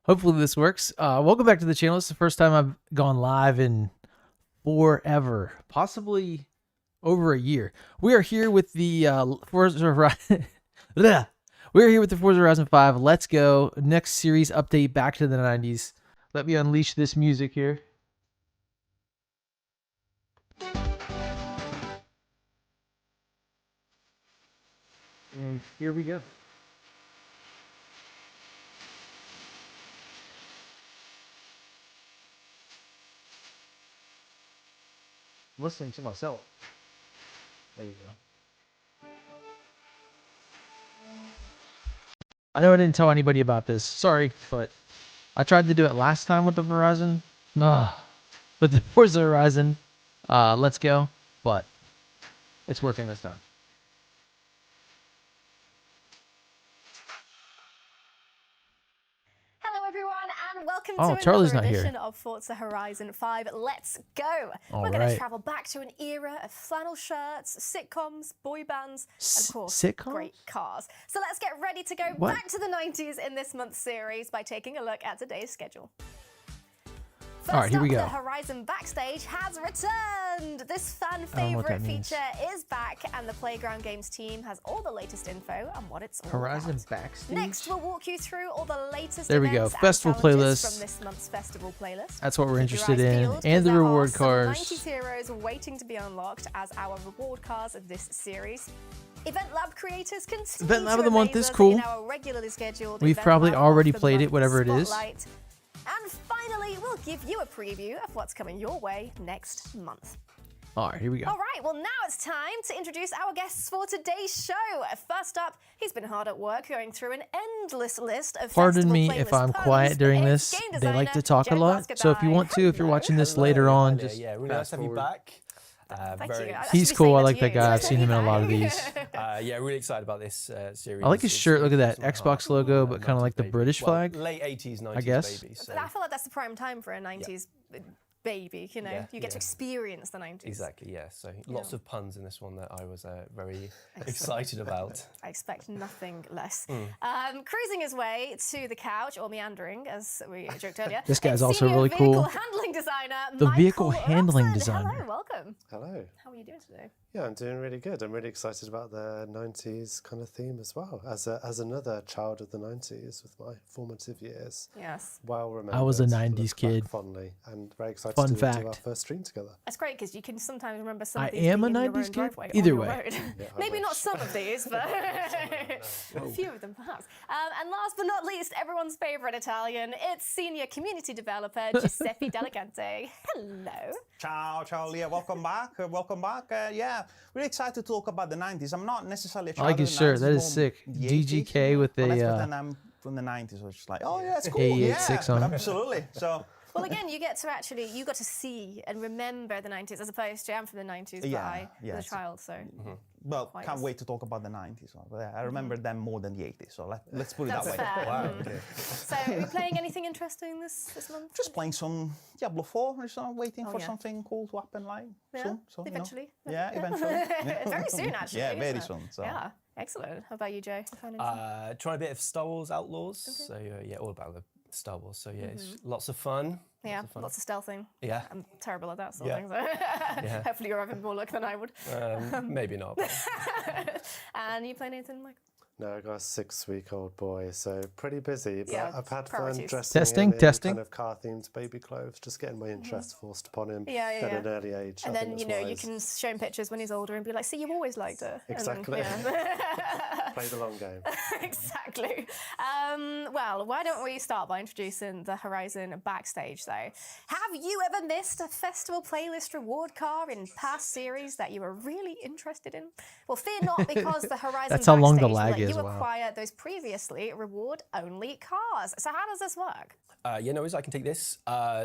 Hopefully this works. Welcome back to the channel. It's the first time I've gone live in forever, possibly over a year. We are here with the Forza Horizon. We're here with the Forza Horizon 5. Let's go. Next series update back to the 90s. Let me unleash this music here. And here we go. Listening to myself. There you go. I know I didn't tell anybody about this. Sorry, but I tried to do it last time with the Verizon. With the Forza Horizon. Let's go. But it's working this time. Welcome Oh, to Charlie's another not here. edition of Forza Horizon 5. Let's go! All We're going to right. travel back to an era of flannel shirts, sitcoms, boy bands, and of course, Sitcoms? great cars. So let's get ready to go back to the 90s in this month's series by taking a look at today's schedule. First All right, here we up, go. the Horizon Backstage has returned! This fan favorite feature is back, and the Playground Games team has all the latest info on what it's all Horizon about. Backstage? Next, we'll walk you through all the latest There we go. events and Festival challenges playlist. from this month's festival playlist. That's what we're Keep your interested eyes in. peeled, 'cause And the there are reward some cars. 90s heroes waiting to be unlocked as our reward cars of this series. Event Lab creators continue Event Lab to of the month amaze is us cool. in our regularly scheduled We've Event probably Lab already of the played it, Month whatever it is. Spotlight. And finally, we'll give you a preview of what's coming your way next month. All right, here we go. All right, well, now it's time to introduce our guests for today's show. First up, he's been hard at work going through an endless list of Pardon festival me playlist if I'm puns. quiet during It's this. game They like to designer talk a Joe lot. So if you want to, if you're Hello. watching this later on, Hello, just yeah, really fast nice to have you forward. back. Thank you. I He's should be cool. saying I that like to that you. guy. I've seen him in a lot of Hey. these. Yeah, really excited about this series. I like his It's shirt. Look at that close to my Xbox heart. logo, but kind of like the 90s British baby. Well, flag. late 80s, 90s guess. baby. So. I feel like that's the prime time for a 90s baby, you know? Yeah, you get to yeah. experience the 90s. Exactly, yeah. So lots of puns in this one that I was very excited about. I expect nothing less. Cruising his way to the couch, or meandering, as we joked earlier. This guy's it's also senior really cool. Vehicle handling designer, The vehicle Michael handling Robson. designer. Hello, welcome. Hello. How are you doing today? Yeah, I'm doing really good. I'm really excited about the 90s kind of theme as well. As another child of the 90s with my formative years. Yes. Well remembered. I was a look 90s back kid. Fondly, and very excited Fun to do our fact. first stream together. That's great because you can sometimes remember some I of these am a being in your 90s own kid. driveway on Either your way. road. Yeah, I Maybe not wish. some of these, but a few of them perhaps. And last but not least, everyone's favourite Italian, it's senior community developer Giuseppe Delicante. Hello. Ciao, ciao, Leah. Welcome back. Welcome back. Yeah, really excited to talk about the 90s. I'm not necessarily a I child like of his the shirt. 90s, That is more sick. the DGK 80s, with but a, that's what I'm from the 90s. So it's just like, oh yeah, it's cool. A86 yeah, on it. absolutely. So Well, again, you got to see and remember the 90s as opposed to I'm from the 90s, but Yeah, I was yeah, a so- child, so. well, Quite can't as- wait to talk about the 90s. But yeah, I remember them more than the 80s. So let's put it That's that way. fair. Wow, Mm. okay. So, are you playing anything interesting this month? Just playing some Diablo 4. Just waiting for yeah. something cool to happen like Yeah, soon. So, eventually. Yeah, eventually. Yeah. Very soon, actually. Yeah, isn't very it? soon. So. Yeah, excellent. How about you, Joe? You found anything? Trying a bit of Star Wars Outlaws. So yeah, all about the Star Wars. So yeah, it's lots of fun. Yeah, of fun. lots of stealthing. Yeah. I'm terrible at that sort Yeah. of thing, so hopefully you're having more luck than I would. Maybe not. But And you playing anything, Mike? No, I got a 6-week-old boy, so pretty busy. But Yeah, I've had priorities. fun dressing Testing, him in testing. kind of car-themed baby clothes, just getting my interest forced upon him Yeah, yeah, at yeah. an early age. And I then, think you that's know, you wise. can show him pictures when he's older and be like, see, you've always liked it. And, Exactly. yeah. Play the long game. Exactly. Well, why don't we start by introducing the Horizon backstage, though? Have you ever missed a festival playlist reward car in past series that you were really interested in? Well, fear not, because the Horizon That's how long the backstage will lag let is, you wow. acquire those previously reward-only cars. So how does this work? yeah, no worries, I can take this.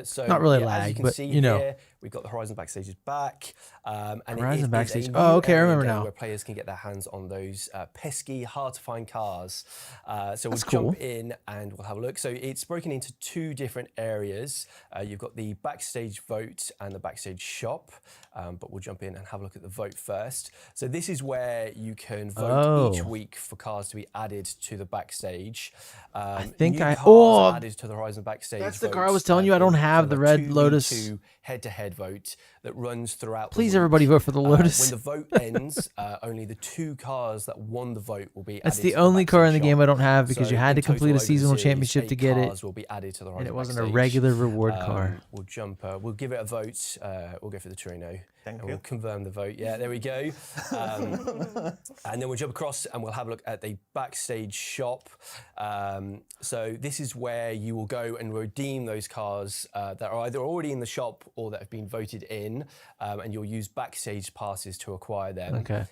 So Not really yeah, as lag, you can but, see you know. here, we've got the Horizon Backstage is back. And Horizon it is Backstage. a Oh, new okay, I area remember again now. where players can get their hands on those pesky really hard to find cars. So we'll That's cool. jump in and we'll have a look. So it's broken into 2 different areas. You've got the backstage vote and the backstage shop, but we'll jump in and have a look at the vote first. So this is where you can vote each week for cars to be added to the backstage. I think new I- cars oh, are added to the Horizon backstage. that's the car I votes, was telling you I don't in have, kind of the a red Lotus. 2v2 head-to-head vote that runs throughout. Please, the week. everybody vote for the Lotus. When the vote ends, only the 2 cars that won the vote will be. That's added the to only car in the backstage game shop. I don't have because So you had to in total complete a over the seasonal series, championship to 8 get it, cars will be added to the and Horizon it wasn't a backstage. regular reward car. We'll jump. We'll give it a vote. We'll go for the Torino. Thank and you. We'll confirm the vote. Yeah, there we go. And then we'll jump across and we'll have a look at the backstage shop. So this is where you will go and redeem those cars that are either already in the shop or that have been voted in, and you'll use backstage passes to acquire them. Okay.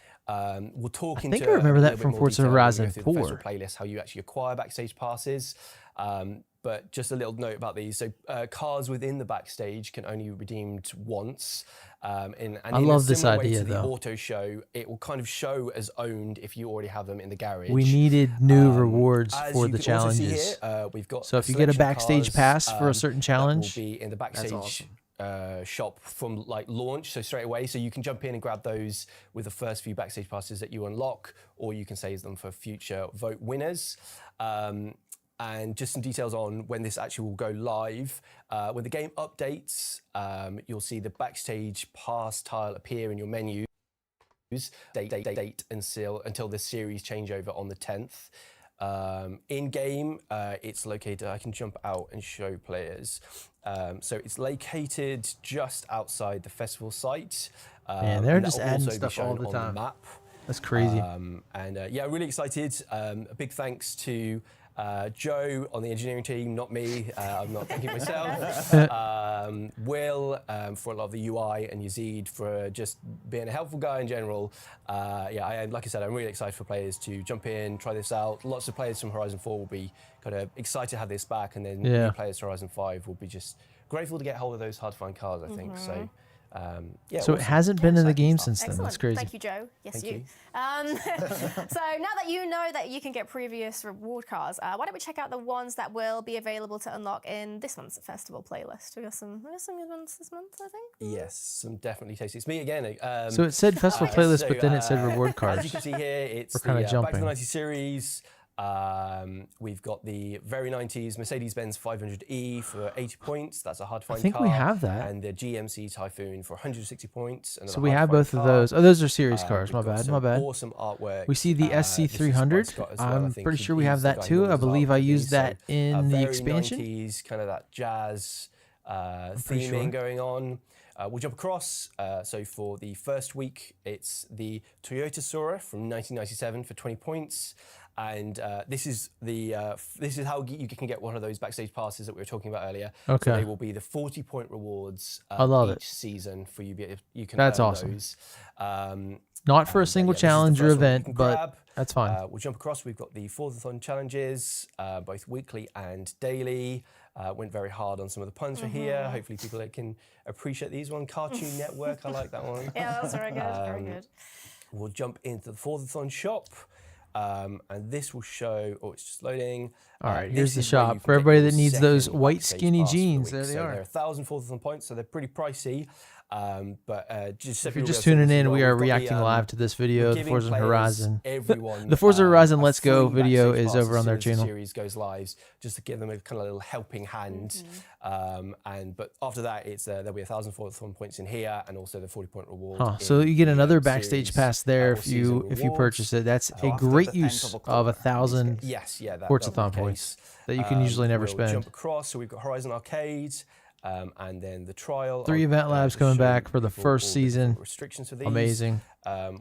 We'll talk I into think I remember a that little bit from more Forza detail when we go Horizon through the 4. festival playlist, how you actually acquire backstage passes. But just a little note about these. So cars within the backstage can only be redeemed once. And I in love a this similar idea, way to the though. auto show, it will kind of show as owned if you already have them in the garage. We needed new rewards As for you the can also see challenges. here, we've got So if you get a selection of backstage cars, pass for a certain challenge, that will be in the backstage awesome. shop from like launch, so straight away. So you can jump in and grab those with the first few backstage passes that you unlock, or you can save them for future vote winners. And just some details on when this actually will go live. When the game updates, you'll see the backstage pass tile appear in your menus. Date until the series changeover on the 10th. In game, it's located. I can jump out and show players. So it's located just outside the festival site. Man, they're and just that will adding also be stuff all shown the on time. map. That's crazy. Yeah, really excited. A big thanks to Joe on the engineering team, not me. I'm not thanking myself. Will for a lot of the UI, and Yazid for just being a helpful guy in general. Like I said, I'm really excited for players to jump in, try this out. Lots of players from Horizon 4 will be kind of excited to have this back, and then new players to Horizon 5 will be just grateful to get hold of those hard to find cars, I think. So. So it hasn't been in the game since then. Excellent. That's crazy. Thank you, Joe. Yes, Thank you. you. So now that you know that you can get previous reward cards, why don't we check out the ones that will be available to unlock in this month's festival playlist? We got some good ones this month, I think. Yes, some definitely tasty. It's me again. So it said festival playlist, but then it said reward As cards. you can see here, it's We're the kinda Back to jumping. the 90s series. We've got the very 90s Mercedes-Benz 500e for 80 points. That's a hard to find car. I think we have that. And the GMC Typhoon for 160 points. So we have both of those. Oh, those are series cars. My We've got bad. some My bad. Awesome artwork. We see the This is by SC300. Scott as well. I I'm think pretty he- sure we he's have the that guy who too. I does believe art I for used these. that So, in the very expansion. 90s, kind of that jazz pretty theming sure. going on. We'll jump across. So for the first week, it's the Toyota Sora from 1997 for 20 points. And this is how you can get one of those backstage passes that we were talking about earlier. Okay. So they will be the 40-point rewards I love each it. season for you. You can That's earn awesome. those. Not for a And, single this is the challenge or first one you event, can but grab. that's fine. We'll jump across. We've got the Forzathon challenges, both weekly and daily. Went very hard on some of the puns for here. Hopefully people can appreciate these one. Cartoon Network, I like that one. Yeah, that was very good. Very good. We'll jump into the Forzathon shop. And this will show, it's just loading. All right, this here's the is where you shop. can For get everybody your that needs those second white backstage skinny pass for the jeans, week. there they So are. They're 1,000 Forzathon points, so they're pretty pricey. If you're just tuning in, we are reacting live to this video, the Forza Horizon. The Forza Horizon Let's Go video is over on their channel. The series goes live, just to give them a kind of little helping hand. But after that, it's there'll be 1,000 Forzathon points in here, and also the 40-point reward. Huh. So you get in another the backstage series, pass there or if season you rewards. purchase it. That's a after great the 10th use of of October, 1,000 Yes, yeah, that Forzathon that'll be the points case. that you can usually never We'll spend. Jump across, so we've got Horizon Arcade, and then the trial. 3 event labs just coming show back for the people first all the season. different restrictions for these. Amazing.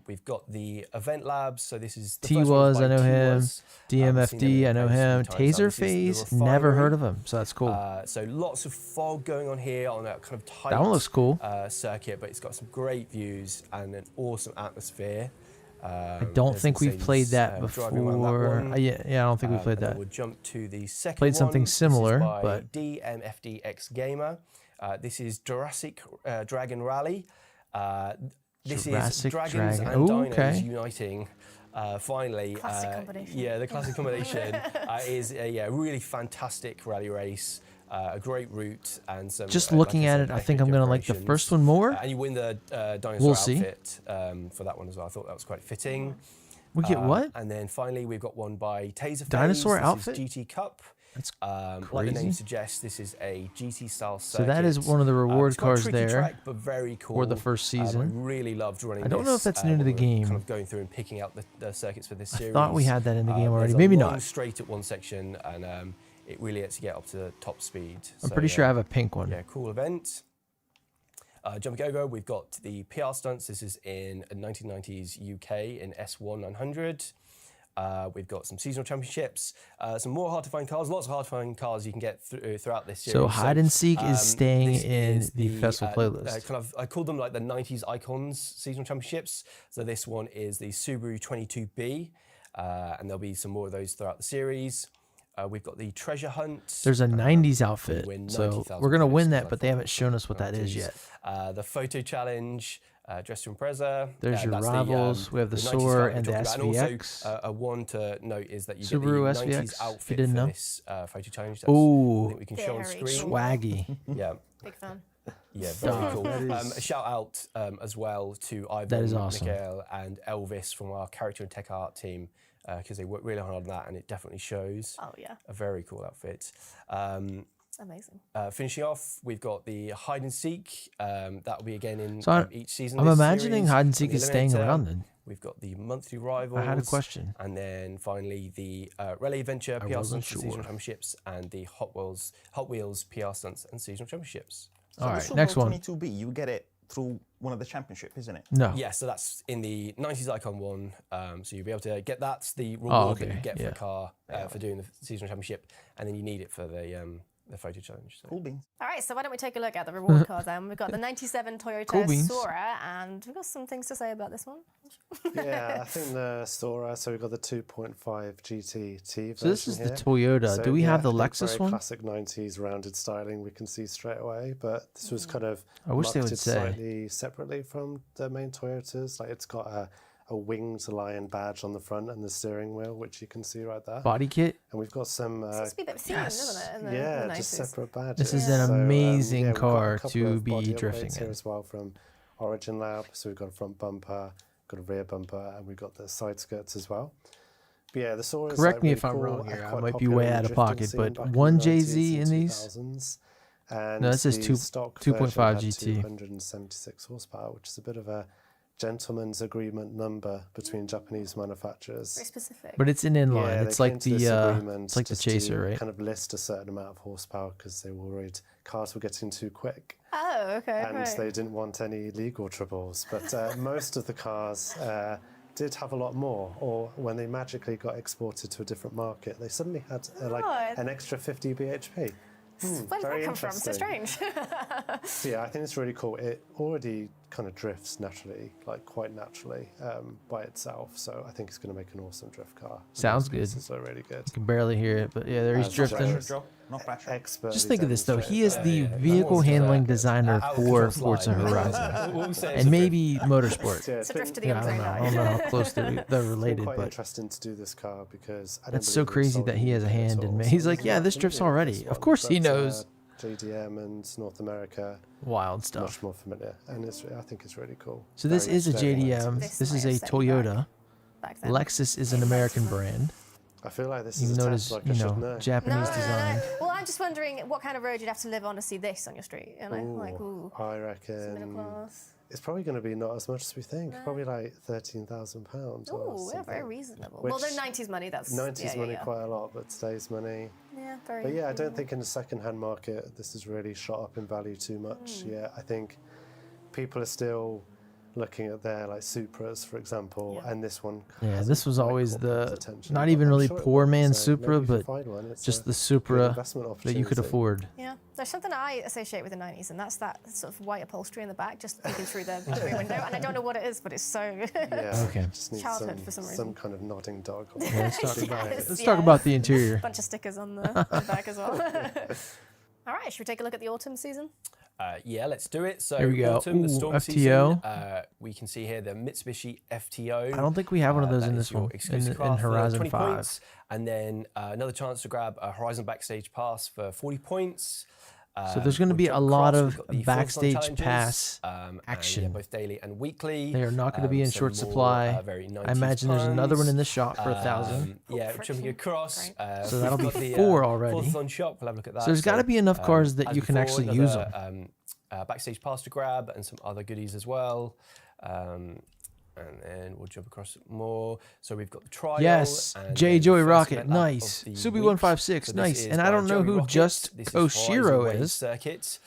We've got the event labs, so this is the T first one was, by I know him. T-Was. DMFD, I know him. We've seen them in Taser posts a million times. Phase, This is the never heard of refinery. him. So that's cool. So lots of fog going on here on that kind of tight That one looks cool. circuit, but it's got some great views and an awesome atmosphere. I don't think we've played that before. Yeah, I don't think we played that. We'll jump to the second Played something one. similar, This is by but- DMFDX Gamer. This is Jurassic Dragon Rally. This Jurassic is dragons Dragon. and Ooh, dinos okay. uniting finally, Classic combination. yeah, the classic combination is a really fantastic rally race. A great route and some. Just like looking at said, it, I think epic I'm gonna like the decorations. first one more. And you win the dinosaur We'll see. outfit for that one as well. I thought that was quite fitting. We get what? And then finally, we've got one by Taserface. Dinosaur This outfit? is GT Cup. That's Like the name crazy. suggests, this is a GT style circuit. So that is one of the reward It's quite a cars tricky there track, but very cool. for the first season. I really loved running I don't know this, if that's new to the when we were game. Kind of going through and picking out the circuits for this series. Thought we had that in the game already. There's a Maybe long not. straight at one section, and it really lets you get up to top speed. I'm pretty sure I have a pink one. Yeah, cool event. Jumping over, we've got the PR stunts. This is in 1990s UK in S1 900. We've got some seasonal championships, some more hard to find cars, lots of hard to find cars you can get throughout this series. So hide and seek is staying this in is the festival playlist. I call them like the 90s icons seasonal championships. So this one is the Subaru 22B, and there'll be some more of those throughout the series. We've got the treasure hunt. There's a 90s outfit, win so 90,000 we're gonna win points, that, so but they haven't shown us what that is 90s. yet. The photo challenge, dress to impreza. There's your that's rivals. We have the 90s SOAR car and the that we're talking about. SVX. And also, a one to note is that you Subaru get the 90s SVX, if you outfit didn't for know. this photo challenge. That's, I Ooh, think we can show on Very screen. cool. swaggy. Yeah. Big fan. Yeah, very Dog, cool. that is- A shout out as well to Ivan, That is awesome. Mikael, and Elvis from our character and tech art team because they worked really hard on that, and it definitely shows. Oh yeah, A very cool outfit. amazing. Finishing off, we've got the hide and seek. That will be again in So each season. I'm of this imagining series. hide and And seek the is staying Eliminator. around then. We've got the monthly rivals. I had a question. And then finally the Rally Adventure PR wasn't Stunts and sure. Seasonal Championships and the Hot Wheels PR Stunts and Seasonal Championships. All the right, Subaru next one. 22B, you get it through one of the championship, isn't it? No. Yeah, so that's in the 90s Icon one. So you'll be able to get that's the reward that okay, you get for yeah. a car for doing the Seasonal Championship, and then you need it for the photo challenge. So. Cool beans. All right, so why don't we take a look at the reward card then? We've got the 97 Toyota Cool beans. Sora, and we've got some things to say about this one. Yeah, I think the Sora. So we've got the 2.5 GT version So this is the here. Toyota. So, Do we yeah, have the I think Lexus very one? Classic 90s rounded styling we can see straight away, but this was kind of I wish they would marketed say. slightly separately from the main Toyotas. Like it's got a winged lion badge on the front and the steering wheel, which you can see right there. Body kit. And we've got some Seems to be a bit theme, yes. isn't it? In the, yeah, in the just 90s. separate badges. This is an So, amazing we've got a car couple to of be body drifting upgrades here in. as well from Origin Lab. So we've got a front bumper, got a rear bumper, and we've got the side skirts as well. But yeah, the Sora is Correct like me really if I'm cool wrong and here. I quite might be popular way in the out of drifting pocket, scene but back in one the 90s JZ in and these? 2000s. And No, this says the 2 stock 2.5 version had GT. 276 horsepower, which is a bit of a gentleman's agreement number between Japanese manufacturers. Very specific. But it's an inline. Yeah, it's they like came to this the agreement it's like the just to Chaser, right? Kind of list a certain amount of horsepower because they were worried cars were getting too quick, Oh, okay, and right. they didn't want any legal troubles. But most of the cars did have a lot more, or when they magically got exported to a different market, they suddenly had an extra 50 bhp. Where did very that come from? So interesting. strange. So yeah, I think it's really cool. It already kind of drifts naturally, like quite naturally by itself. So I think it's going to make an awesome drift car. Sounds good. This is really good. You can barely hear it, but yeah, there he's As drifting. pressure Joe, no pressure. Expertly Just think of this though. He is demonstrated the that. vehicle handling Out designer of for control Forza slide. Horizon, We'll say it's and a maybe motorsport. Yeah, It's a drift to the Yeah, I don't know. I don't know how close they're been related, quite but interesting to do this car because I don't that's so believe it was crazy sold that in he the has a UK at hand in all, me. so He's like, it's yeah, not this familiar drifts with already. this Of one, course he but, knows. JDM and North America Wild stuff. much more familiar, and I think it's really cool. So this Very is a very JDM. This This is might a have set you Toyota. Back then. Lexus is an American brand, I feel like this even is a though it test is, like you I should know, know. No, Japanese no, design. no. Well, I'm just wondering what kind of road you'd have to live on to see this on your street. You know, like, ooh, I middle reckon class. it's probably going to be not as much as we think. Probably like £13,000. or Ooh, yeah, very something. reasonable. Well, Which- they're 90s money. That's 90s yeah, money yeah. quite a lot, but today's money. Yeah, very. But yeah, I don't think in the second-hand market this has really shot up in value too much. Yeah, I think people are still looking at their like Supras, for example, Yeah. and this one. Yeah, hasn't this was quite always caught the people's attention, not but even I'm really sure it poor will. man's So Supra, maybe if you but find one, it's just a the good Supra investment that you could opportunity. afford. Yeah, there's something I associate with the 90s, and that's that sort of white upholstery in the back, just peeking through the rear window. And I don't know what it is, but it's so. Yeah, Okay. just need Childhood for some reason. kind of nodding dog. Yeah, let's talk about Yes, let's yeah. talk about the interior. Bunch of stickers on the back as well. All right, should we take a look at the autumn season? Yeah, let's do it. So Here we go. autumn, the Ooh, storm FTO. season. We can see here the Mitsubishi FTO. I don't think we have one of those That in is this your one, exclusive car in for Horizon 20 5. points. And then another chance to grab a Horizon Backstage Pass for 40 points. So there's going to We'll be jump a lot across. of We've got the Forza backstage challenges, pass and, action. yeah, both daily and weekly. They are not going to be in some short more, supply. very 90s I imagine there's another one in the shop for 1,000. Yeah, friction. jumping across. So that'll we've be got the, 4 already. Forza on shop. We'll have a look at that. So there's got to be enough cars that as you can before, actually use them. another, backstage pass to grab and some other goodies as well. And then we'll jump across more. So we've got the trial. Yes, and J then Joey the first Rocket, event lap nice. of the Subi week. 156, So this nice. is And I by don't know Joey who Rocket. Just This is Horizon Koshiro Wave is. Circuit.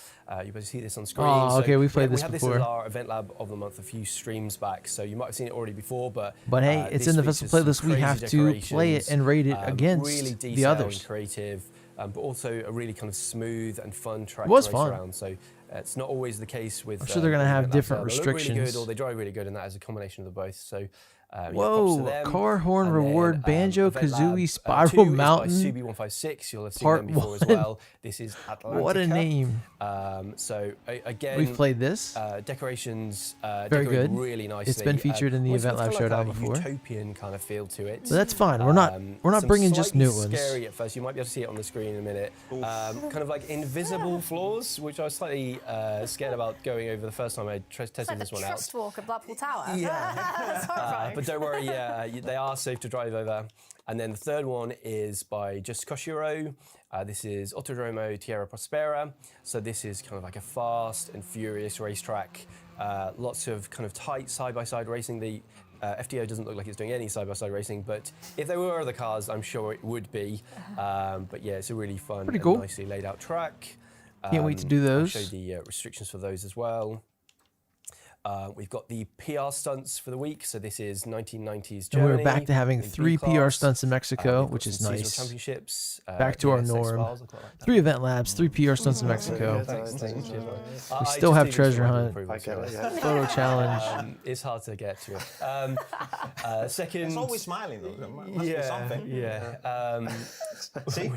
You both see this on screen. Oh, So, okay, we played yeah, this we had before. This as our event lab of the month a few streams back, so you might have seen it already before. But hey, it's this in the features festival playlist. some We crazy have to play it decorations, and rate it against really the detailed others. and creative, but also a really kind of smooth and fun track It was to race fun. around. So it's not always the case with. I'm sure they're gonna have event labs. different They look really restrictions. good, or they drive really good, and that is a combination of the both. So. Yeah, props to Whoa, them. car horn And reward, then, Banjo Event Lab, Kazooie 2 Spiral is by Mountain. Subi 156. You'll have seen Part them before as 1. well. This is Atlantica. What a name. Again, We've played this. decorations Very decorated good. really nicely. It's been featured in the almost Event got Lab like Showdown a before. Utopian kind of feel to it. But that's fine. We're not Some bringing just new slightly ones. Scary at first. You might be able to see it on the screen in a minute. Kind of like invisible floors, which I was slightly scared about going over the first time I tested It's like this the one out. Trust Walk at Blackpool Tower. Yeah. That's horrifying. But don't worry, they are safe to drive over. And then the third one is by Just Koshiro. This is Autodromo Tierra Prospera. So this is kind of like a fast and furious racetrack. Lots of kind of tight side-by-side racing. The FTO doesn't look like it's doing any side-by-side racing, but if there were other cars, I'm sure it would be. But yeah, it's a really fun, Pretty cool. and nicely laid out track. Can't wait to do those. I'll show the restrictions for those as well. We've got the PR stunts for the week. So this is 1990s And Germany. we're back to having in 3 PR B-class. stunts in Mexico, We've got which is some seasonal nice. championships. Back to our ESX norm. files, I quite like that. 3 event labs, 3 PR stunts in Mexico. Thanks. Thanks. I still just have do this treasure for hunt. improvements, I get it, to be yeah. Photo challenge. honest. It's hard to get to it. Second. It's always smiling though. There must be something. Yeah. See?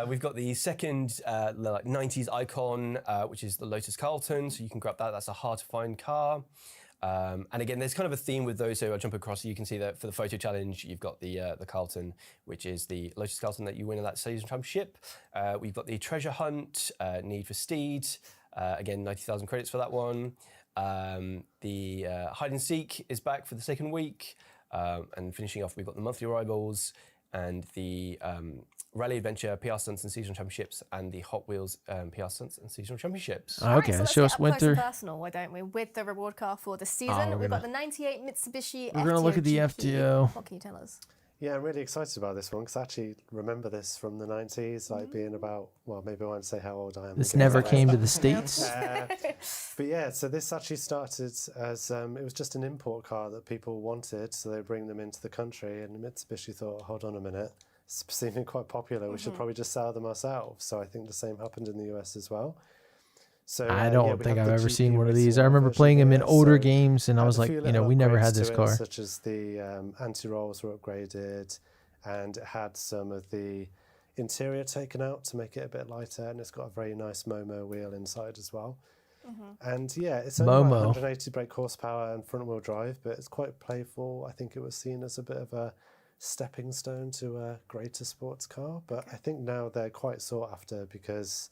We've got the second like 90s icon, which is the Lotus Carlton. So you can grab that. That's a hard to find car. And again, there's kind of a theme with those. So I'll jump across. So you can see that for the photo challenge, you've got the Carlton, which is the Lotus Carlton that you win in that season championship. We've got the treasure hunt, Need for Steed. Again, 90,000 credits for that one. The hide and seek is back for the second week. And finishing off, we've got the monthly arrivals and the Rally Adventure PR Stunts and Seasonal Championships and the Hot Wheels PR Stunts and Seasonal Championships. All right, Okay, so let's show get us up close and winter. personal, why don't we? With the reward car for the season, we're we've got gonna- the 98 Mitsubishi We're gonna look at the GP. FTO. What can you tell us? Yeah, I'm really excited about this one because I actually remember this from the 90s, like being about, well, maybe I won't say how old I am. This again, never but, came to the States. But yeah, so this actually started as it was just an import car that people wanted, so they bring them into the country, and Mitsubishi thought, hold on a minute, it's seeming quite popular, we should probably just sell them ourselves. So I think the same happened in the US as well. So I yeah, don't we think have I've the ever GP seen one of racing these. I remember version playing them in here, older so games, and I had was a like, few you know, little we never had upgrades this to it, car. such as the anti-rolls were upgraded, and it had some of the interior taken out to make it a bit lighter, and it's got a very nice Momo wheel inside as well. And yeah, it's only about Momo. 180 brake horsepower and front wheel drive, but it's quite playful. I think it was seen as a bit of a stepping stone to a greater sports car, but I think now they're quite sought after because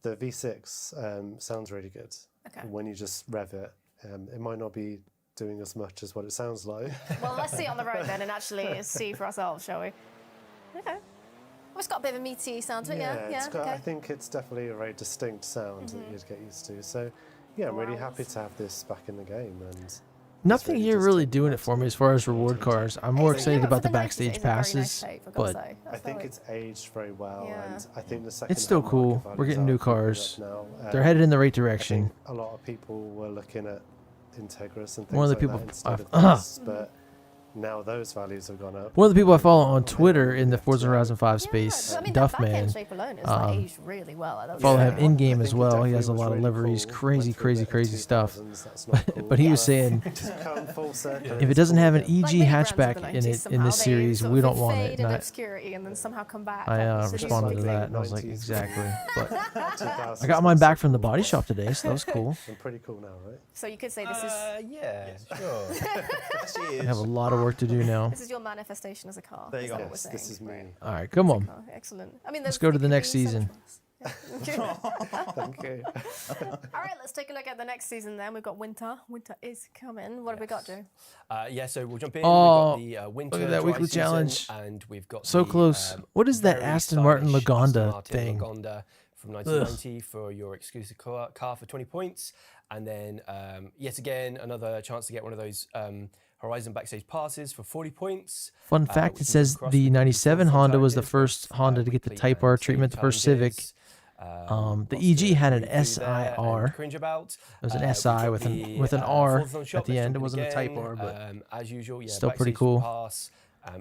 the V6 sounds really good. Okay. When you just rev it, it might not be doing as much as what it sounds like. Well, let's see it on the road then and actually see for ourselves, shall we? Okay. Well, it's got a bit of a meaty sound to it, yeah. it's got, okay. I think it's definitely a very distinct sound that you'd get used to. So yeah, I'm really happy to have this back in the game. And Nothing really here just really a doing it for me as far as reward cars. I'm more It's- excited yeah, about for the 90s, backstage it is a very nice passes, shape, I've got to but say. I That's think very- it's aged very well, Yeah. and I think the second it's still cool. We're getting new cars. They're headed in the right direction. A lot of people were looking at Integras and things More of the like people- that instead of uh-huh. this, but now those values have gone up. One of the people I follow on Twitter in the Forza Horizon 5 Yeah, space, I mean, that back Duffman, end shape alone is like aged really well. Like, that was follow so him cool. in game I as think it well. He has a definitely lot of was really liveries, cool. crazy, Went through crazy, the crazy stuff. 2000s, that's not cool. But he was saying, to come full circle, if it it's doesn't cool have an again. Like EG many brands of the hatchback in 90s it in somehow, this they series, sort we of don't want fade it. in And obscurity and then somehow come back. I like, seduce responded to people. that, and I was like, 90s exactly. But 2000s I got mine was back so from the cool. body shop today, so that was cool. And pretty cool now, right? So you could say this is Yeah, sure. Yes, he I have a is. lot of work to do now. this is your manifestation as a car. There you is go. that what we're Yes, saying? this is me. Right. All right, come on. Oh, excellent. I mean, Let's there's- go to it the could next be so season. much worse. Yeah. Thank you. All right, let's take a look at the next season then. We've got winter. Winter is coming. What have we got, Joe? Yeah, so we'll jump in. Oh, we've got the winter look at that dry weekly season, challenge. and we've got So the, close. What is that very Aston Martin stylish Lagonda Aston Martin thing? Lagonda from 1990 for your exclusive car for 20 points, and then yet again another chance to get one of those Horizon backstage passes for 40 points. Fun We fact, can it says jump across the with 97 Forza Honda was the challenges, first both, Honda to get the weekly Type and R stage treatment, the first Civic. challenges. The Lots EG to had an read through there and SIR. cringe about. It was an We've SI got with the, an R Forza on shop, at the let's end. jump It in wasn't a Type again, R, but as usual, yeah, still pretty backstage cool. Pass,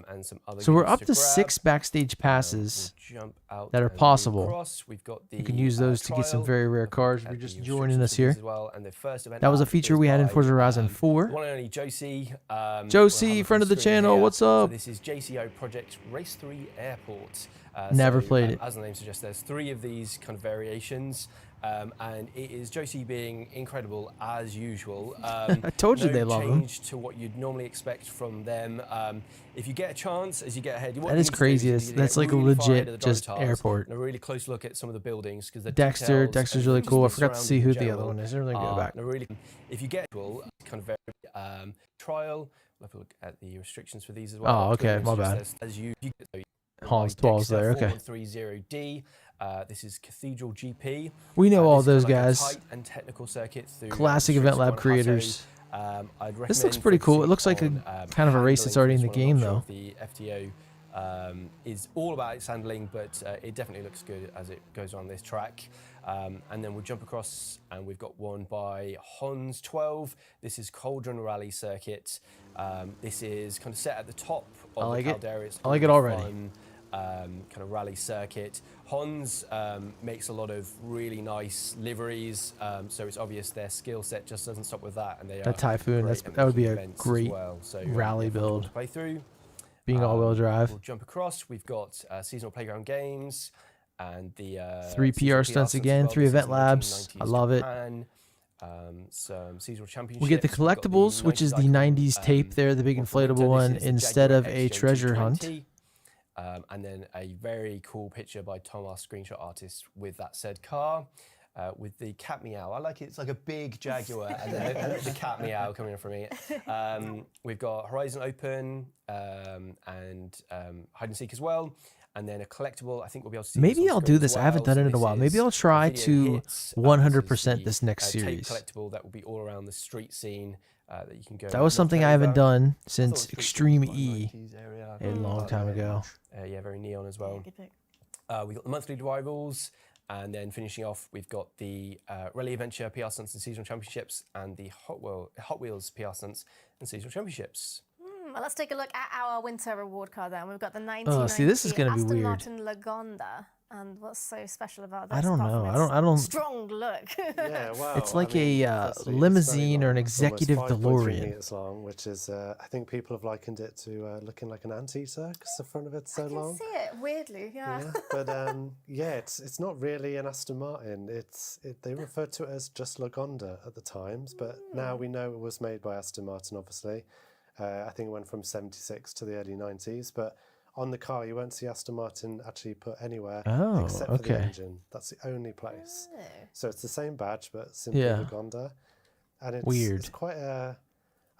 and some other so we're goodies up to grab. 6 backstage We'll passes jump out that are and move possible. across. We've got the, You can use those to get some trial. very rare We'll cars if look you're at just the joining us restrictions here. as well, and the first event That was a lab feature is we had in by, Forza Horizon the 4. one and only Josie. We'll have Josie, her friend of the screen channel, here. what's So up? this is JCO Project Race 3 Airport. Never played it. As the name suggests, there's 3 of these kind of variations. And it is Josie being incredible as usual. I told you no they love him. change to what you'd normally expect from them. If you get a chance, as you get ahead, what That you is need to do crazy. is you need to That's get like a really far ahead legit of the just driver tires airport. and a really close look at some of the buildings because the Dexter, details Dexter's and really just cool. I the forgot to see surroundings who in the other general one is. Let me go are back. a really, if you get kind of very trial, we'll have a look at the restrictions for these as well. Oh, okay, my bad. As you get Hans 12's there, okay. 4130D. This is Cathedral GP. We know all This is those kind of like a guys. tight and technical circuit through, Classic Event Lab creators. I'd This looks recommend pretty cool. It focusing looks like a on, kind of a race that's handling already for in this the one. I'm game, not sure if the FTO is all about its handling, but it definitely looks good as it goes on this track. And then we'll jump across, and we've got one by Hans 12. This is Cauldron Rally Circuit. This is kind of set at the top of I like the it. Caldera. It's I like a it already. fun, kind of rally circuit. Hans makes a lot of really nice liveries, so it's obvious their skill set just doesn't stop with that. And they That are Typhoon, great that at would be making a events as great well. So, rally yeah, fun build. to play through. Being all-wheel drive. We'll jump across. We've got seasonal playground games and the 3 seasonal PR stunts again, as well. 3 This is event labs. 1990s I love it. Japan, some seasonal championships. We get the We've got the collectibles, which is the 90s tape there, the big one for winter. inflatable one, This is the instead Jaguar of a XJ treasure hunt. 220. And then a very cool picture by Thomas, screenshot artist, with that said car, with the cat meow. I like it. It's like a big Jaguar and then the cat meow coming in from it. We've got Horizon Open and Hide and Seek as well. And then a collectible. I think we'll be able to see. Maybe this on I'll screen do as this. I haven't well. done it So in a while. this Maybe is I'll try Video to Hits. 100% the, this next tape series. collectible that will be all around the street scene that you can go. That was knock something I over. haven't done I thought it since was pretty Extreme cool, E 90s area. a long time ago. Yeah, very neon as well. Good pick. We got the monthly rivals, and then finishing off, we've got the Rally Adventure PR Stunts and Seasonal Championships, and the Hot Wheels PR Stunts and Seasonal Championships. Well, let's take a look at our winter reward card then. We've got the 1990 Oh, see, this is gonna be Aston weird. Martin Lagonda. And what's so special about this? I don't apart know. from I its don't. strong look. Yeah, well, It's like I mean, a firstly, it's very limousine or an long. It's almost executive 5.3 DeLorean. meters long, which is, I think people have likened it to looking like an anteater because the front of it's so I can long. see it weirdly, yeah. Yeah, but yeah, it's not really an Aston Martin. They referred to it as just Lagonda at the times, but now we know it was made by Aston Martin. Obviously, I think it went from '76 to the early '90s, but on the car, you won't see Aston Martin actually put anywhere Oh, except for the okay. engine. That's the only place. Oh. So it's the same badge, but simply Yeah. Lagonda. And it's Weird. It's quite a,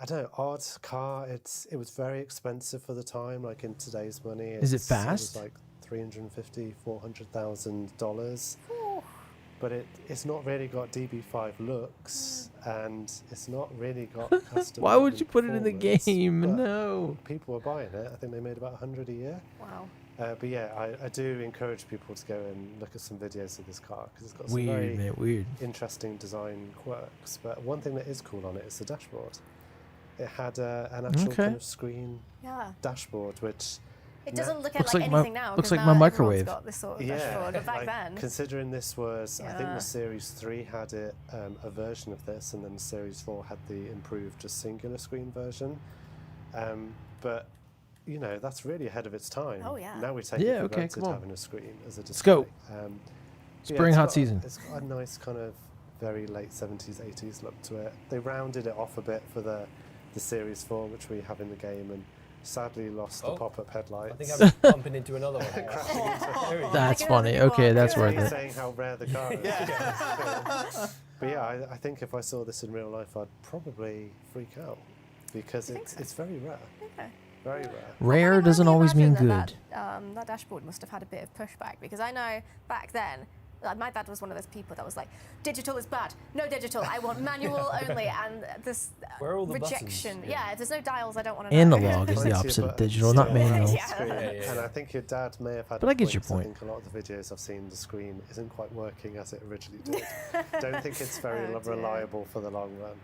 I don't know, odd car. It was very expensive for the time. Like in today's money, Is it It fast? was like $350,000-$400,000. But it's not really got DB5 looks, and it's not really got Aston Why would Martin you put it in the performance, game? but No. people were buying it. I think they made about 100 a year. Wow. But yeah, I do encourage people to go and look at some videos of this car because it's got some Weird, very man. Weird. interesting design quirks. But one thing that is cool on it is the dashboard. it had an actual Okay. kind of screen Yeah. dashboard, which It doesn't look Looks like like my- anything now. looks 'cause like now my everyone's microwave. got this sort of dashboard, but back like, then. considering this was, I think Yeah. the Series 3 had it a version of this, and then Series 4 had the improved just singular screen version. But you know, that's really ahead of its time. Oh, yeah. Now we take Yeah, it for okay, granted come on. having a screen as a display. Let's go. But Spring it's hot got- season. It's got a nice kind of very late 70s, 80s look to it. They rounded it off a bit for the Series 4, which we have in the game, and sadly lost the Oh, pop-up headlights. I think I'm bumping into another one. here. That's Look at funny. that Okay, one. that's Yeah. worth He's it. saying how rare the car is. But yeah, I think if I saw this in real life, I'd probably freak out because it's very rare. Okay. Very rare. Rare can doesn't only always mean imagine good. that dashboard must have had a bit of pushback because I know back then, like, my dad was one of those people that was like, digital is bad, no digital, I want manual only, and this Where are all the rejection. buttons? Yeah, if there's no dials, I don't want to know. Analog is the Plenty of opposite of buttons digital, not still. manual. Yeah. Yeah. And I think your dad may have had. But a I get your I point. think a lot of the videos I've seen, the screen isn't quite working as it originally did. Don't think it's very Oh, dear. reliable for the long run.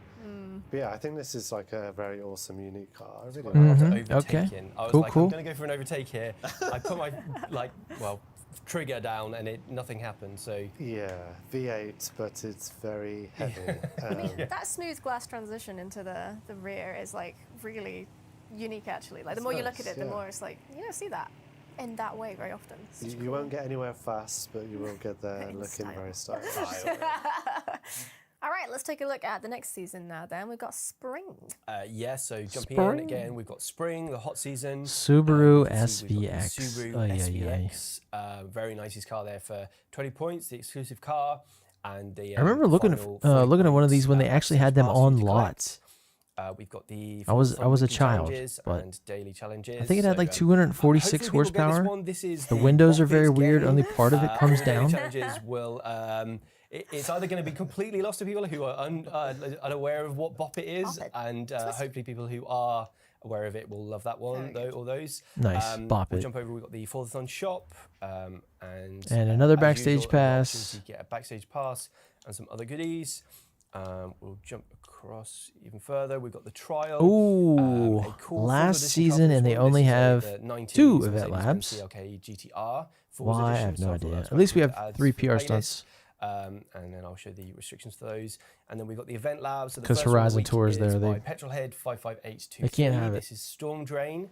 But yeah, I think this is like a very awesome, unique car. I really I was like it. Okay. overtaking. I was Cool, like, cool. I'm going to go for an overtake here. I put my trigger down and nothing happened. So Yeah, V8, but it's very heavy. I mean, that smooth glass transition into the rear is like really unique actually. Like the more you look at nice, it, the yeah. more it's like, you don't see that in that way very often. It's such You won't get anywhere fast, but you will get there In looking style. very stylish. All right, let's take a look at the next season now then. We've got spring. yeah, so jumping Spring. in again, we've got spring, the hot season. Subaru You can see we've got the SVX. Subaru Ay, ay, ay. SVX. Very nice car there for 20 points, the exclusive car. And the I remember looking final at 40 looking at one of these when they points, actually had them pass on you to collect. lots. We've got the I was a weekly child, challenges but and daily challenges. I think it had So, like 246 hopefully people get this horsepower. one. This is The windows are very Buffett's weird. game. Only part of it comes The daily down. challenges will. It's either going to be completely lost to people who are unaware of what Bop It is, Bop It. and hopefully people who are aware of it will love that one, Very though, all those. Nice, Bop We'll It. jump over. We've got the Forza shop, and another as backstage usual, other pass. options, You get a backstage pass and some other goodies. We'll jump across even further. We've got the trial. Ooh, a cool last Forza edition car season, for and this they one. only This is have the 90's 2 event Mercedes-Benz labs. CLK GTR Forza Why? I edition, have so no I thought idea. that's At least we quite have cool to add 3 to the PR playlist. stunts. And then I'll show the restrictions for those. And then we've got the event labs. So the 'Cause first one of the Horizon week Tour is there, by they- Petrolhead 55823. They can't have it. This is Storm Drain.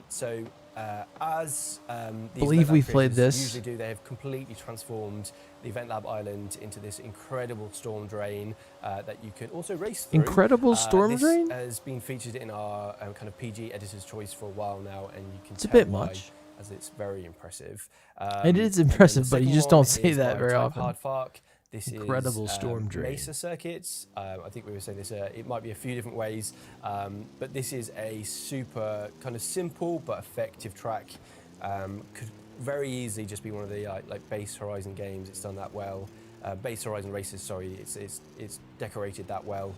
So as these Believe event lab we've played creators this. usually do, they have completely transformed the Event Lab Island into this incredible storm drain that you can also race through. Incredible storm this drain? has been featured in our kind of PG Editor's Choice for a while now, and you can It's a tell bit why, much. as it's very impressive. It is and then impressive, the but you second just don't one say is that by very Type often. Hard Fark. This Incredible is storm drain. Mesa circuits. I think we were saying this. It might be a few different ways, but this is a super kind of simple but effective track. Could very easily just be one of the like base Horizon games. It's done that well. Base Horizon races. Sorry, it's decorated that well,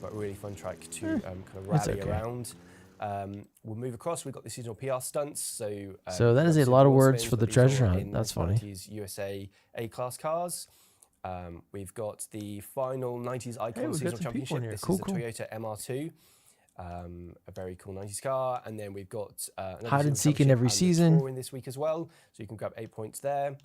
but a really fun track to kind of It's rally okay. around. We'll move across. We've got the seasonal PR stunts. So that is a obviously lot of the words spins, for but the these are all treasure hunt. in That's funny. 90's USA A-class cars. We've got the final 90's Icon we've got Seasonal some people Championship. in here. This Cool, is a cool. Toyota MR2, a very cool 90's car. And then we've got another Hide and seasonal seek in every championship and the season. touring this week as well, so you can grab 8 points there.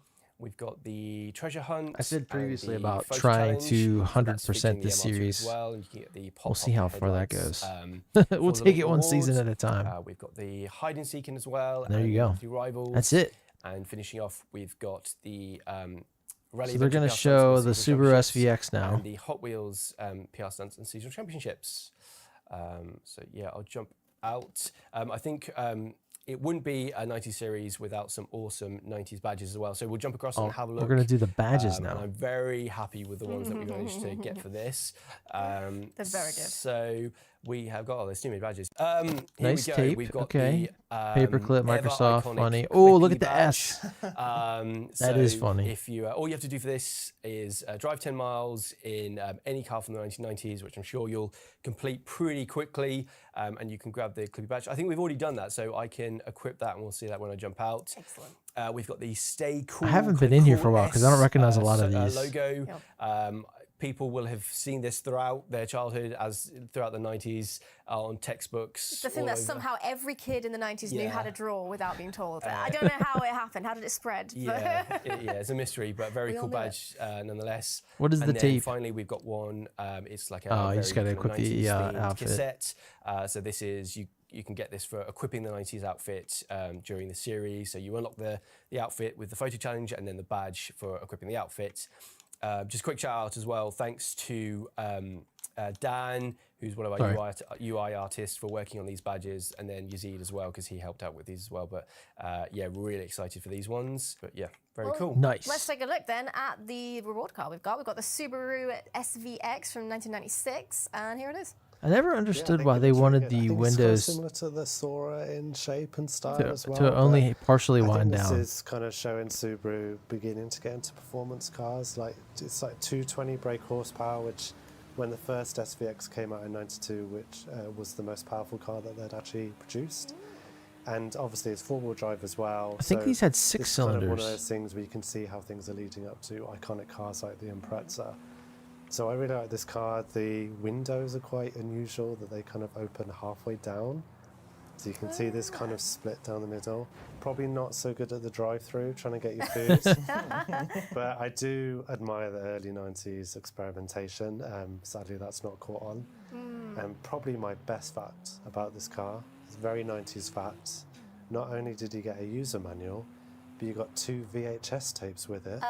We've got the treasure hunt. I said and previously the about photo trying challenge. to So that's 100% featuring the this MR2 as series. well, and you can get the We'll see pop-up how far that headlights, goes. We'll for the take it local one season awards. at a time. We've got the hide and seek in as well. There you and go. Monthly Rivals. That's it. And finishing off, we've got the Rally So they're going to show the Subaru SVX now. and the Hot Wheels PR stunts and seasonal championships. So yeah, I'll jump out. I think it wouldn't be a 90 series without some awesome 90s badges as well. So we'll jump across and have a look. We're going to do the badges And now. I'm very happy with the ones that we managed to get for this. They're very good. So we have got, there's too many badges. Nice here we go. tape, We've got okay. the Paperclip, ever Microsoft, iconic funny. Oh, look Clippy at the badge. S. That is funny. If you, all you have to do for this is drive 10 miles in any car from the 1990s, which I'm sure you'll complete pretty quickly, and you can grab the Clippy badge. I think we've already done that, so I can equip that, and we'll see that when I jump out. Excellent. We've got the Stay Cool. I haven't been in here Cool for a while 'cause I don't S, recognize a lot of these. Logo. people will have seen this throughout their childhood, as throughout the 90s, on textbooks. The thing all that over. somehow every kid in the 90s knew how Yeah. to draw without being told. I don't know how it happened. How did it spread? Yeah, it's a mystery, but very We all cool knew it. badge nonetheless. What is and the then tape? Finally, we've got one. It's like a Oh, you very just gotta kind of equip the 90s themed outfit. cassette. So this is you can get this for equipping the 90s outfit during the series. So you unlock the outfit with the photo challenge and then the badge for equipping the outfit. Just quick shout out as well. Thanks to Dan, who's one of our UI artists, for working on these badges, and then Yazid as well, because he helped out with these as well. But yeah, we're really excited for these ones. But yeah, very cool. Nice. Let's take a look then at the reward card we've got. We've got the Subaru SVX from 1996, and here it is. I never Yeah, I understood think why it they looks really wanted good. I the think it's kind of windows similar to the Sora in shape and style as well. to but only partially I think wind this down. is kind of showing Subaru beginning to get into performance cars. Like it's like 220 brake horsepower, which when the first SVX came out in '92, which was the most powerful car that they'd actually produced. And obviously it's four-wheel drive as well. I think these had 6 it's kind of one of cylinders. those things where you can see how things are leading up to iconic cars like the Impreza. So I really like this car. The windows are quite unusual, that they kind of open halfway down. So you can see this kind of split down the middle. Probably not so good at the drive-through, trying to get your food. But I do admire the early 90s experimentation. Sadly, that's not caught on. And probably my best fact about this car, it's very 90s fact. Not only did you get a user manual, but you got 2 VHS tapes with it,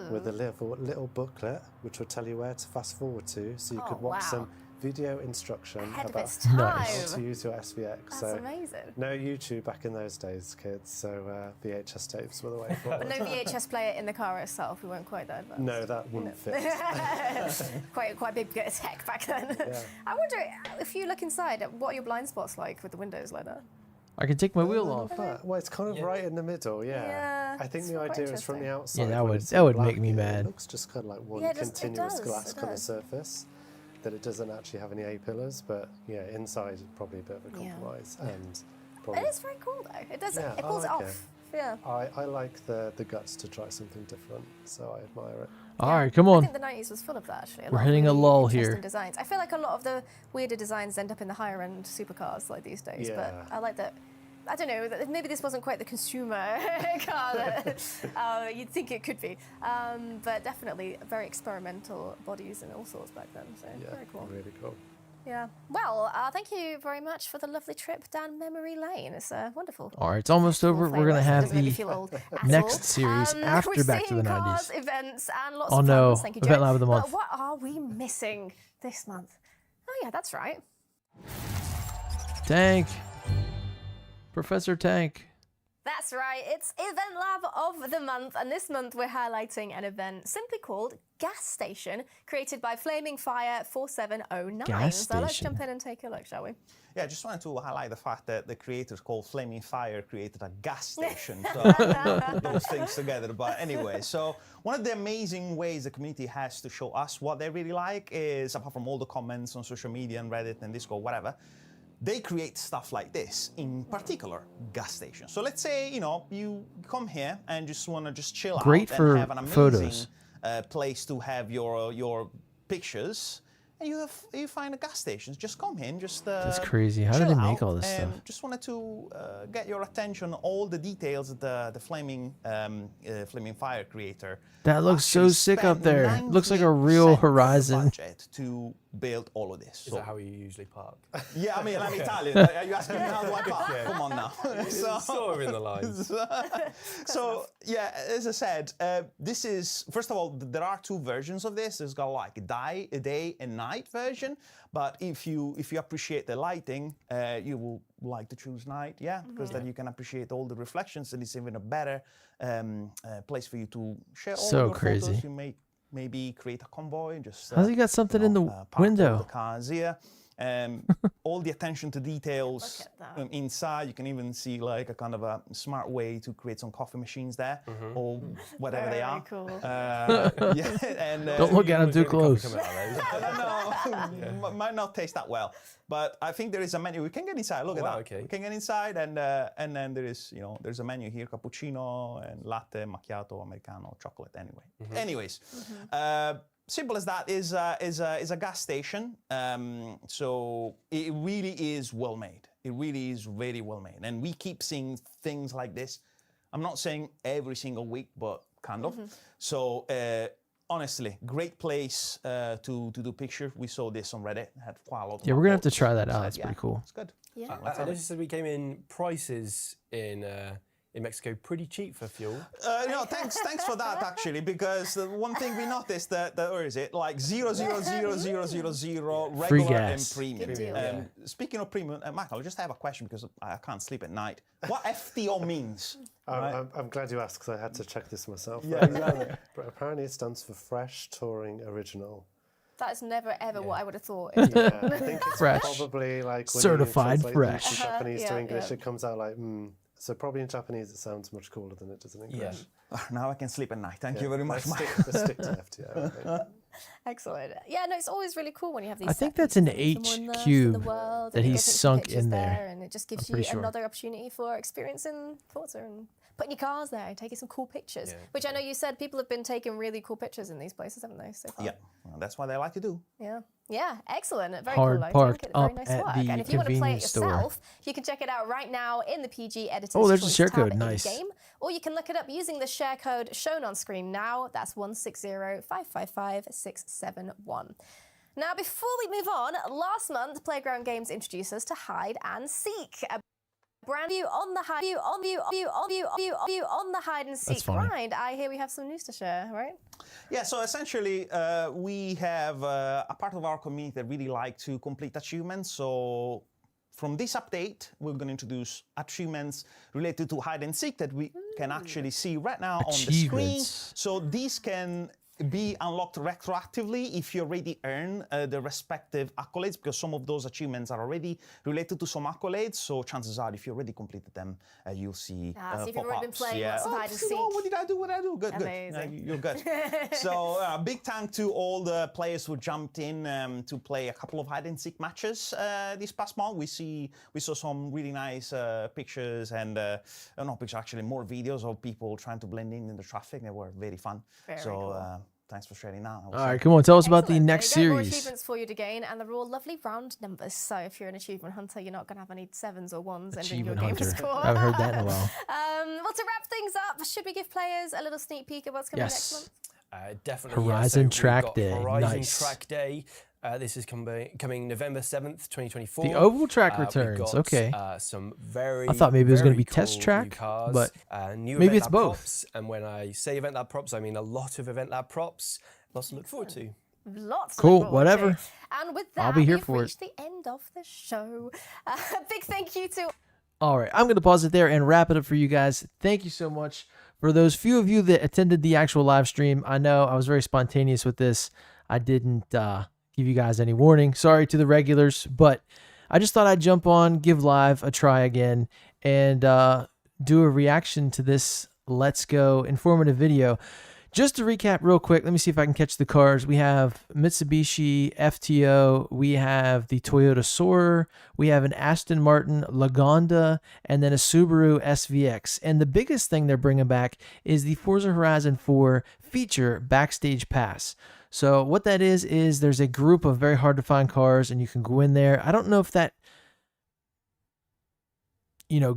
with a little booklet which would tell you where to fast forward to, so you could watch some video instruction Ahead of about its time. how to use your SVX. That's so amazing. no YouTube back in those days, kids. So VHS tapes were the way But forward. no VHS player in the car itself. We weren't quite that advanced. No, that wouldn't fit. quite big bit of tech back then. Yeah. I wonder if you look inside, what are your blind spots like with the windows like that? I can take my wheel off. Well, it's kind of right in the middle, Yeah, I think it's the quite idea is from the interesting. outside. that when would- it's that in would make black, me mad. It looks just kind of like one Yeah, it continuous does, glass it kind of does. surface. That it doesn't actually have any A-pillars, but yeah, inside probably a bit of a Yeah. compromise. And probably It is very cool though. It does. Yeah, it I pulls it like off. Yeah. I like the guts to try something different, so I admire it. All right, come I on. think the 90s was full of that actually. We're hitting a lull here. Interesting designs. I feel like a lot of the weirder designs end up in the higher end supercars like these days. Yeah. But I like that. I don't know. Maybe this wasn't quite the consumer car that you'd think it could be, but definitely very experimental bodies and all sorts back then. So Yeah, very cool. really cool. Yeah. Well, thank you very much for the lovely trip down memory lane. It's wonderful. All right, it's almost over. We're gonna have Doesn't make me the feel old at next all. series after we're Back to seeing the cars, 90s. events, and lots Oh of no, plans. Thank you, Event Joe. Lab of the Month. But what are we missing this month? Oh yeah, that's right. Tank. Professor Tank. That's right, it's Event Lab of the Month, and this month we're highlighting an event simply called Gas Station, created by Flaming Fire 4709. Gas So let's Station. jump in and take a look, shall we? Yeah, I just wanted to highlight the fact that the creators called Flaming Fire created a gas station. So those things together. But anyway, so one of the amazing ways the community has to show us what they really like is, apart from all the comments on social media and Reddit and Discord, whatever, they create stuff like this, in particular, gas stations. So let's say, you come here and just want to just chill Great out for and have an amazing photos. Place to have your pictures. And you find a gas station. Just come in, just That's crazy. How do chill they make out, all this and stuff? Just wanted to get your attention, all the details that the Flaming Fire creator. That looks so actually sick up spent there. Looks like a real 90% of the Horizon. budget to build all of this. Is that how you usually park? Yeah, I mean, I'm Italian. Are you asking me how do I park? Come on now. Sort of in the lines. So yeah, as I said, this is, first of all, there are two versions of this. There's got like a day and night version, but if you appreciate the lighting, you will like to choose night, because then you can appreciate all the reflections, and it's even a better place for you to share all So your crazy. photos. You may maybe create a convoy, just How's he got something in the park window? all the cars here. All the attention to details Look at that. inside. You can even see like a kind of a smart way to create some coffee machines there, or whatever they Very are. cool. Yeah, and Don't look at him too close. I don't know. Might not taste that well, but I think there is a menu. We can get inside. Look at wow, that. okay. We can get inside, and then there is there's a menu here: cappuccino and latte, macchiato, americano, chocolate. Anyway, anyways. simple as that. Is a gas station. So it really is well made. It really is very well made, and we keep seeing things like this. I'm not saying every single week, but kind of. So honestly, great place to do picture. We saw this on Reddit. Had quite a lot. Yeah, we're gonna have to try that out. That's pretty cool. It's good. Yeah. I noticed that we came in prices in Mexico pretty cheap for fuel. No, thanks for that actually, because one thing we noticed that where is it? Like 0.00000 regular Free and gas. premium. Good deal. Speaking of premium, Michael, I just have a question because I can't sleep at night. What FTO means? I'm glad you asked because I had to check this myself. Yeah, exactly. But apparently it stands for Fresh Touring Original. That's never ever what I would have thought. Yeah, I think it's Fresh. probably like when Certified you translate fresh. them from Japanese to Yeah, English, yeah. it comes out like So probably in Japanese it sounds much cooler than it does in English. Now I can sleep at night. Thank you very much, Let's Michael. stick to FTO. I think. Excellent. Yeah, no, it's always really cool when you have these. I think set that's an pieces from someone H else in the cube world, that and you he's get some sunk pictures in there. and it just gives I'm you pretty sure. another opportunity for experiencing Forza and putting your cars there and taking some cool pictures. Yeah. Which I know you said people have been taking really cool pictures in these places, haven't they? So far? Yeah, well, that's what they like to do. Yeah. Yeah, excellent. Very Hard cool. parked Very up nice at work. the And if you want to play it convenience store. yourself, you can check it out right now in the PG Editor's Oh, there's a Choice share tab code. in the Nice. game, or you can look it up using the share code shown on screen now. That's 160555671. Now, before we move on, last month Playground Games introduced us to Hide and Seek, a brand new on the hide and seek funny. grind. I hear we have some news to share, right? Yeah, so essentially, we have a part of our community that really like to complete achievements. So from this update, we're going to introduce achievements related to hide and seek that we can actually see right now on the screen. Achievements. So these can be unlocked retroactively if you already earn the respective accolades, because some of those achievements are already related to some accolades. So chances are, if you already completed them, you'll see So if you've already been pop-ups. playing lots of hide and seek. Oh, what did I do? What did I do? Good, Amazing. good. You're good. So big thank to all the players who jumped in to play a couple of hide and seek matches this past month. We saw some really nice pictures and not pictures, actually more videos of people trying to blend in the traffic. They were very fun. Very so cool. thanks for sharing that. I would All say. right, come on, tell us about the Excellent. next There you go, More series. achievements for you to gain, and they're all lovely round numbers. So if you're an achievement hunter, you're not going to have any 7s or 1s ending your Achievement game Hunter. score. I haven't heard that in a while. Well, to wrap things up, should we give players a little sneak peek of what's coming next month? Definitely. Horizon we've Track got Day. Horizon Nice. Track Day. This is coming November 7th, 2024. The oval track We've returns. got, Okay. Some very. I thought maybe it was gonna very be test cool track, new cars, but new maybe Event it's Lab both. Props. And when I say Event Lab props, I mean a lot of Event Lab props. Lots to look forward to. Lots. to Cool, look forward whatever. to. And with that, I'll be here we've for it. reached the end of the show. Big thank you to All right, I'm going to pause it there and wrap it up for you guys. Thank you so much for those few of you that attended the actual live stream. I know I was very spontaneous with this. I didn't give you guys any warning. Sorry to the regulars, but I just thought I'd jump on, give live a try again, and do a reaction to this Let's Go informative video. Just to recap real quick, let me see if I can catch the cars. We have Mitsubishi FTO, we have the Toyota Soarer, we have an Aston Martin Lagonda, and then a Subaru SVX. And the biggest thing they're bringing back is the Forza Horizon 4 feature Backstage Pass. So what that is there's a group of very hard to find cars, and you can go in there. I don't know if that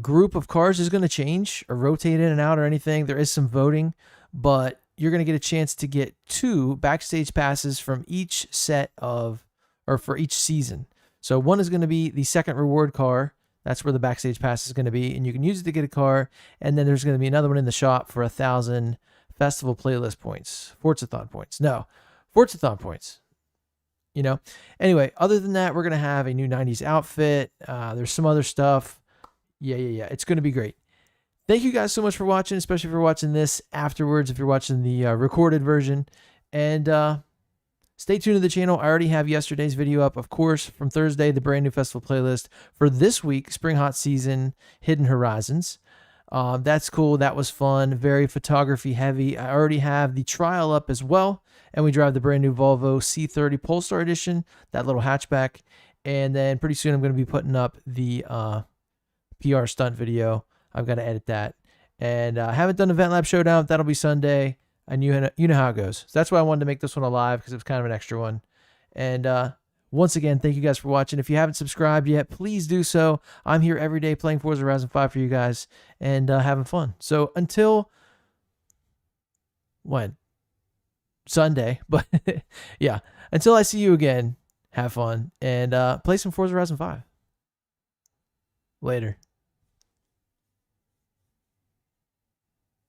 group of cars is going to change or rotate in and out or anything. There is some voting, but you're going to get a chance to get 2 backstage passes from each for each season. So one is going to be the second reward car. That's where the backstage pass is going to be, and you can use it to get a car. And then there's going to be another one in the shop for 1,000 festival playlist points, Forzathon points. No, Forzathon points. Anyway, other than that, we're going to have a new 90s outfit. There's some other stuff. Yeah. It's going to be great. Thank you guys so much for watching, especially if you're watching this afterwards, if you're watching the recorded version. And stay tuned to the channel. I already have yesterday's video up, of course, from Thursday, the brand new festival playlist for this week, Spring Hot Season, Hidden Horizons. That's cool. That was fun. Very photography heavy. I already have the trial up as well. And we drive the brand new Volvo C30 Polestar Edition, that little hatchback. And then pretty soon I'm going to be putting up the PR stunt video. I've got to edit that. And I haven't done Event Lab Showdown. That'll be Sunday. and you know how it goes. So that's why I wanted to make this one a live, because it was kind of an extra one. And once again, thank you guys for watching. If you haven't subscribed yet, please do so. I'm here every day playing Forza Horizon 5 for you guys and having fun. So until when? Sunday. But yeah, until I see you again, have fun and play some Forza Horizon 5. Later.